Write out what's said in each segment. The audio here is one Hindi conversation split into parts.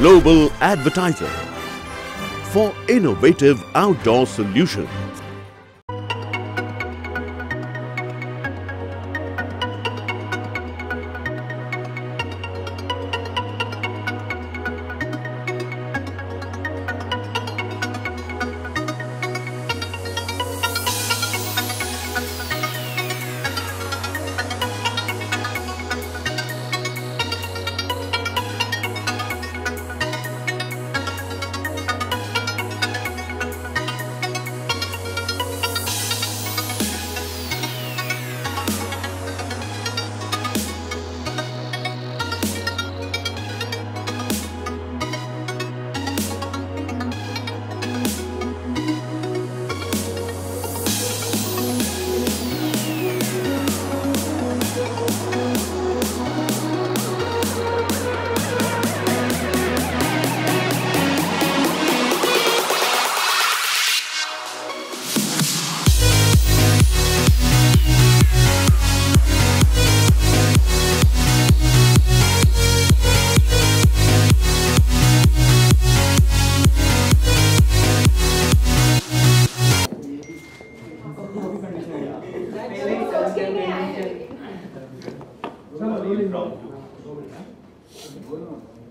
global advertiser for innovative outdoor solutions.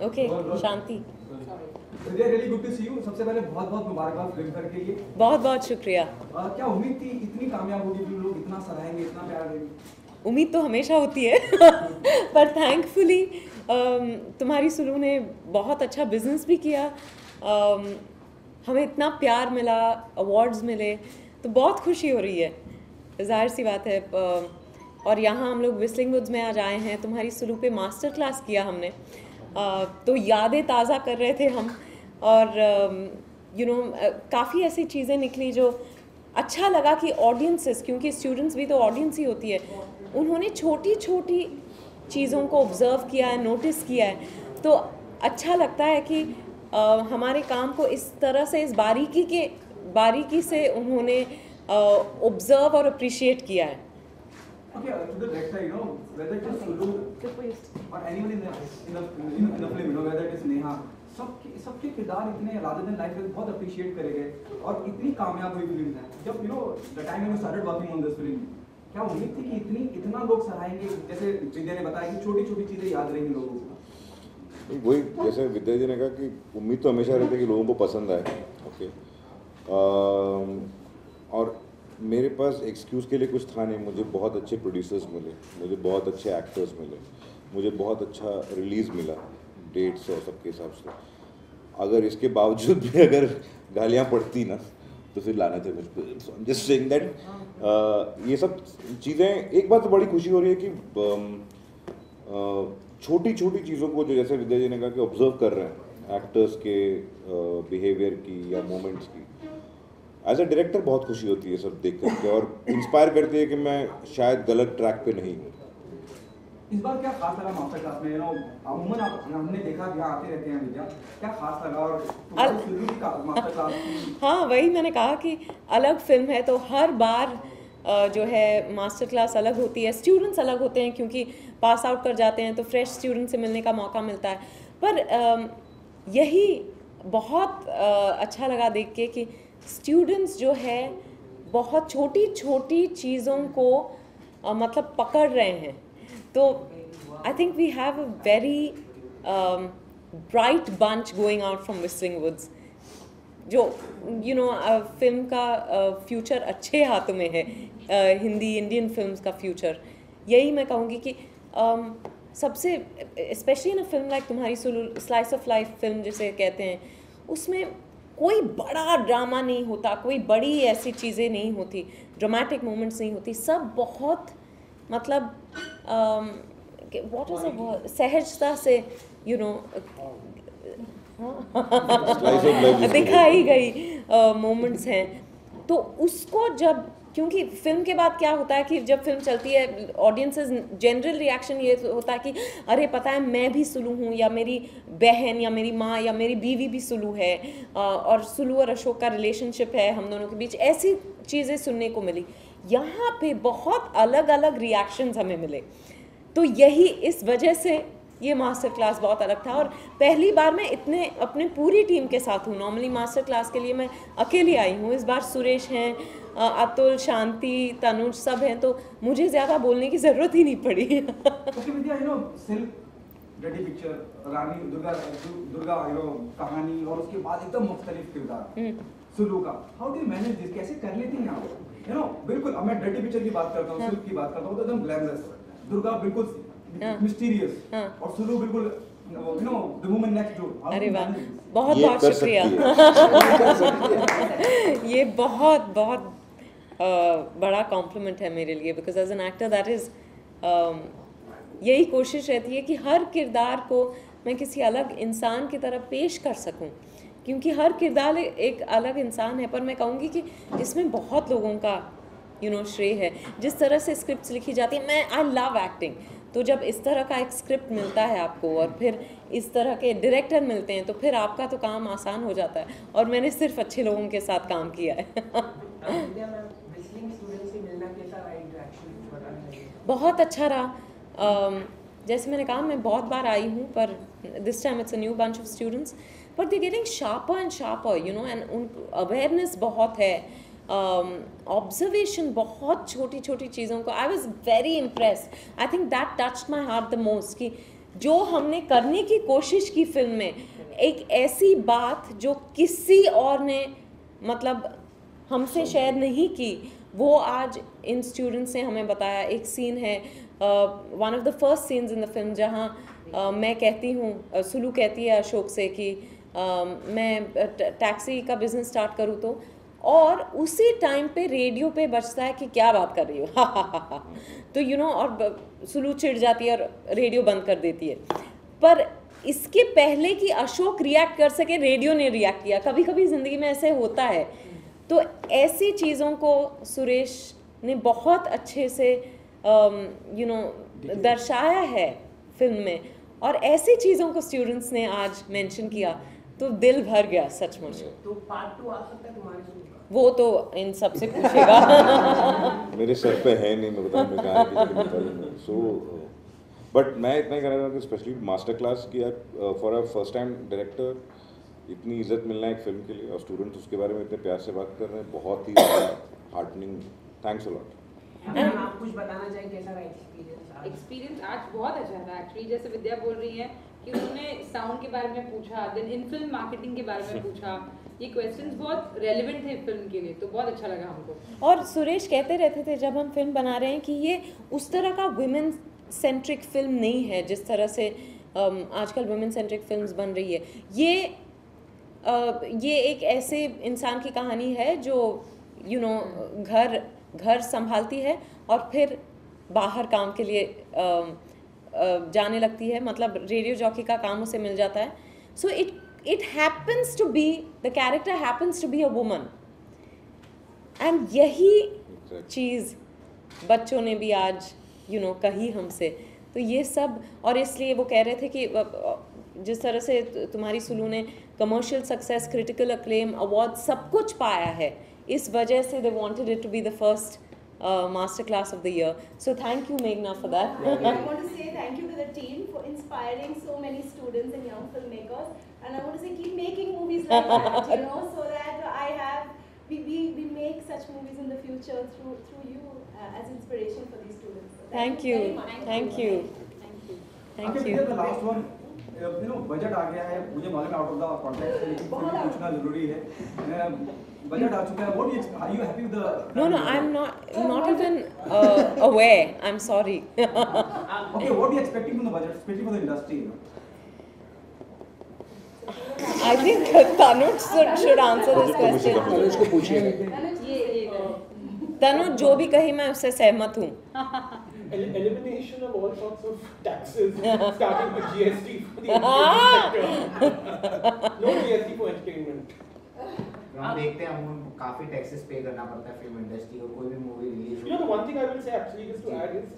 Okay, Shanti. Really good to see you. सबसे पहले बहुत बहुत मुबारकबाद फिल्म फेयर के लिए। बहुत बहुत शुक्रिया। क्या उम्मीद थी इतनी कामयाब होगी कि लोग इतना सराहेंगे, इतना प्यार देंगे? उम्मीद तो हमेशा होती है पर थैंकफुली तुम्हारी सुलू ने बहुत अच्छा बिजनेस भी किया, हमें इतना प्यार मिला, अवार्ड्स मिले, तो बहुत खुशी हो रही है, ज़ाहिर सी बात है। और यहाँ हम लोग व्हिस्लिंग वुड्स में आज आए हैं, तुम्हारी सुलू पे मास्टर क्लास किया हमने, तो यादें ताज़ा कर रहे थे हम, और काफ़ी ऐसी चीज़ें निकली जो अच्छा लगा कि ऑडियंसेस, क्योंकि स्टूडेंट्स भी तो ऑडियंस ही होती है, उन्होंने छोटी छोटी चीज़ों को ऑब्ज़र्व किया है, नोटिस किया है, तो अच्छा लगता है कि हमारे काम को इस तरह से, इस बारीकी से उन्होंने ऑब्ज़र्व और अप्रिशिएट किया है। Okay, to the director, whether it is Sulu or anyone in the film, whether it is Neha, सबके किरदार इतने larger than life बहुत अप्रिशिएट करे गए और इतनी कामयाब हुई फिल्म है। जब the time when you started working on this film, क्या उम्मीद थी कि इतना लोग सराहेंगे? जैसे विद्या ने बताया कि छोटी छोटी चीजें याद रहेंगी लोगों को। वही जैसे विद्या जी ने कहा कि उम्मीद तो हमेशा रहती है कि लोगों को पसंद आए। ओके, और मेरे पास एक्सक्यूज़ के लिए कुछ था नहीं। मुझे बहुत अच्छे प्रोड्यूसर्स मिले, मुझे बहुत अच्छे एक्टर्स मिले, मुझे बहुत अच्छा रिलीज़ मिला डेट्स और सबके हिसाब से। अगर इसके बावजूद भी अगर गालियाँ पड़ती ना तो फिर लाना थे मुझ पर। जस्ट सेइंग दैट ये सब चीज़ें, एक बात तो बड़ी खुशी हो रही है कि छोटी छोटी चीज़ों को जो जैसे विद्या जी ने कहा कि ऑब्जर्व कर रहे हैं एक्टर्स के बिहेवियर की या मोमेंट्स की। एज अ डायरेक्टर बहुत खुशी होती है सब देख करके, और इंस्पायर करती है कि मैं शायद गलत ट्रैक पे नहीं हूँ। इस बार क्या खास लगा मास्टर क्लास में? अमूमन हमने देखा कि यहाँ आते रहते हैं विद्या, क्या खास लगा? और मास्टर क्लास, हाँ वही मैंने कहा कि अलग फिल्म है तो हर बार जो है मास्टर क्लास अलग होती है, स्टूडेंट्स अलग होते हैं क्योंकि पास आउट कर जाते हैं तो फ्रेश स्टूडेंट से मिलने का मौका मिलता है। पर यही बहुत अच्छा लगा देख के कि स्टूडेंट्स जो है बहुत छोटी छोटी चीज़ों को मतलब पकड़ रहे हैं। तो I think we have a very bright bunch going out from Whistling Woods, जो फिल्म का फ्यूचर अच्छे हाथों में है, हिंदी इंडियन फिल्म्स का फ्यूचर। यही मैं कहूँगी कि सबसे स्पेशली ना फिल्म लाइक तुम्हारी Sulu, slice of life film जिसे कहते हैं, उसमें कोई बड़ा ड्रामा नहीं होता, कोई बड़ी ऐसी चीज़ें नहीं होती, ड्रामेटिक मोमेंट्स नहीं होती, सब बहुत मतलब व्हाट इज अ सहजता से दिखाई गई मोमेंट्स हैं। तो उसको जब, क्योंकि फिल्म के बाद क्या होता है कि जब फिल्म चलती है ऑडियंसेस जनरल रिएक्शन ये होता है कि अरे पता है मैं भी सुलू हूँ, या मेरी बहन या मेरी माँ या मेरी बीवी भी सुलू है, और सुलू और अशोक का रिलेशनशिप है हम दोनों के बीच, ऐसी चीज़ें सुनने को मिली। यहाँ पे बहुत अलग अलग रिएक्शंस हमें मिले, तो यही इस वजह से ये मास्टर क्लास बहुत अलग था। और पहली बार मैं इतने अपने पूरी टीम के साथ हूँ। नॉर्मली मास्टर क्लास के लिए मैं अकेली आई हूँ, इस बार सुरेश हैं, अतुल, शांति, तनुज सब हैं, तो मुझे ज़्यादा बोलने की ज़रूरत ही नहीं पड़ी। Okay, Vidya, you know, सिर्फ रेडी पिक्चर, रानी दुर्गा कहानी, और उसके बाद एकदम मुख्तलिफ किरदार सुलू का, how do you manage this, कैसे कर लेती हैं आप? यू नो, बिल्कुल अब मैं डर्टी पिक्चर की बात करता हूँ, सिल्क की बात करता हूँ, तो एकदम ग्लैमरस, दुर्गा बिल्कुल मिस्टीरियस, और सुलू बिल्कुल you know the woman next door. अरे वाह, बहुत बहुत शुक्रिया। ये बहुत बहुत बड़ा कॉम्प्लीमेंट है मेरे लिए, because as an actor that is यही कोशिश रहती है कि हर किरदार को मैं किसी अलग इंसान की तरह पेश कर सकूं, क्योंकि हर किरदार एक अलग इंसान है। पर मैं कहूँगी कि इसमें बहुत लोगों का श्रेय है। जिस तरह से स्क्रिप्ट्स लिखी जाती है, मैं आई लव एक्टिंग, तो जब इस तरह का एक स्क्रिप्ट मिलता है आपको और फिर इस तरह के डायरेक्टर मिलते हैं, तो फिर आपका तो काम आसान हो जाता है। और मैंने सिर्फ अच्छे लोगों के साथ काम किया है। बहुत अच्छा रहा। जैसे मैंने कहा, मैं बहुत बार आई हूँ, पर this time it's a new bunch of students, but they getting sharper and sharper, and उन अवेयरनेस बहुत है, ऑब्जर्वेशन बहुत छोटी छोटी चीज़ों को। I was very impressed, I think that touched my heart the most, कि जो हमने करने की कोशिश की फिल्म में, एक ऐसी बात जो किसी और ने मतलब हमसे शेयर नहीं की, वो आज इन स्टूडेंट्स ने हमें बताया। एक सीन है, one of the first scenes in the film, जहाँ मैं कहती हूँ, सुलू कहती है अशोक से कि मैं टैक्सी का बिजनेस स्टार्ट करूँ, और उसी टाइम पे रेडियो पे बजता है कि क्या बात कर रही हो, तो और सुलू चिढ़ जाती है और रेडियो बंद कर देती है। पर इसके पहले कि अशोक रिएक्ट कर सके, रेडियो ने रिएक्ट किया। कभी कभी ज़िंदगी में ऐसे होता है। तो ऐसी चीज़ों को सुरेश ने बहुत अच्छे से दर्शाया है फिल्म में, और ऐसी चीज़ों को स्टूडेंट्स ने आज मेंशन किया, तो दिल भर गया सचमुच। तो पार्ट 2 आ सकता है तुम्हारे शो का? वो तो इन सब से पूछेगा। मेरे सर पे है नहीं, मैं बताऊँ कहाँ। सो बट मैं इतना ही कहना चाहता हूँ कि स्पेशली मास्टर क्लास की यार, for a first time director इतनी इज्जत मिलना है एक फिल्म के लिए, और स्टूडेंट्स उसके बारे में इतने प्यार से बात कर रहे हैं, बहुत ही हार्टनिंग। Thanks a lot. आप कुछ बताना चाहें, कैसा रहा एक्सपीरियंस? एक्सपीरियंस आज बहुत अच्छा था एक्चुअली। जैसे विद्या बोल रही है कि उन्होंने साउंड के बारे में पूछा, देन इन फिल्म मार्केटिंग के बारे में पूछा, ये क्वेश्चंस बहुत रेलेवेंट थे फिल्म के लिए, तो बहुत अच्छा लगा हमको। और सुरेश कहते रहते थे जब हम फिल्म बना रहे हैं कि ये उस तरह का वुमेन सेंट्रिक फिल्म नहीं है जिस तरह से आजकल वुमेन सेंट्रिक फिल्म्स बन रही है। ये एक ऐसे इंसान की कहानी है जो घर संभालती है और फिर बाहर काम के लिए जाने लगती है, मतलब रेडियो जॉकी का काम उसे मिल जाता है। So it happens to be, the character happens to be a woman, and यही चीज़ बच्चों ने भी आज कही हमसे। तो ये सब, और इसलिए वो कह रहे थे कि जिस तरह से तुम्हारी सुलू ने commercial success, critical acclaim, award सब कुछ पाया है, इस वजह से they wanted it to be the first master class of the year. So thank you, Meghna, for that. I want to say thank you to the team for inspiring so many students and young filmmakers, and I want to say keep making movies like that, so that we make such movies in the future through you as inspiration for these students. So thank you. Thank you. Thank you. The last one, budget आ गया है, मुझे मालूम है आउट ऑफ द कॉन्टेक्स्ट, लेकिन पूछना जरूरी है। बजट आ चुका है, what do you, are you happy with the? No, I'm not even aware. I'm sorry. Okay, what are you expecting from the budget, especially for the industry? I think Tanuj should answer this question. तानुज को पूछिए। तनुज जो भी कही मैं उससे सहमत हूँ। Elimination of all sorts of taxes, starting with GST for the entertainment sector. No GST for entertainment. हम देखते हैं हम काफी टैक्सेस पे करना पड़ता है फिल्म इंडस्ट्री को, कोई भी movie release The one thing I will say actually just to add is,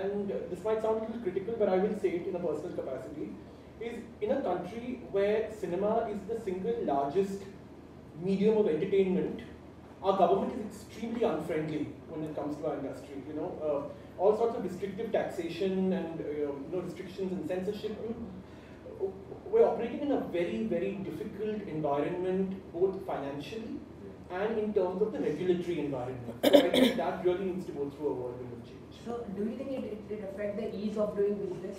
and this might sound a little critical, but I will say it in a personal capacity, is in a country where cinema is the single largest medium of entertainment, our government is extremely unfriendly when it comes to our industry. You know, all sorts of restrictive taxation and restrictions and censorship. I mean, we're operating in a very, very difficult environment, both financially and in terms of the regulatory environment. So I think that really needs to go through a whirlwind of change. So, do you think it affects the ease of doing business?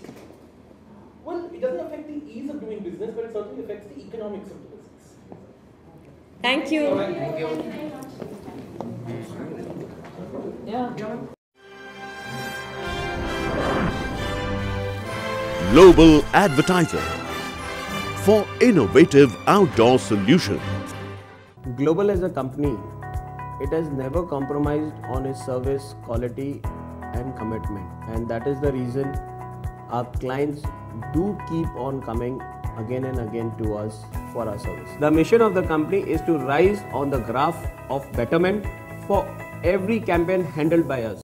Well, it doesn't affect the ease of doing business, but it certainly affects the economics of the business. Thank you. Thank you. Yeah. Global Advertiser for innovative outdoor solutions. Global as a company, it has never compromised on its service quality and commitment, and that is the reason our clients do keep on coming again and again to us for our service. The mission of the company is to rise on the graph of betterment for every campaign handled by us.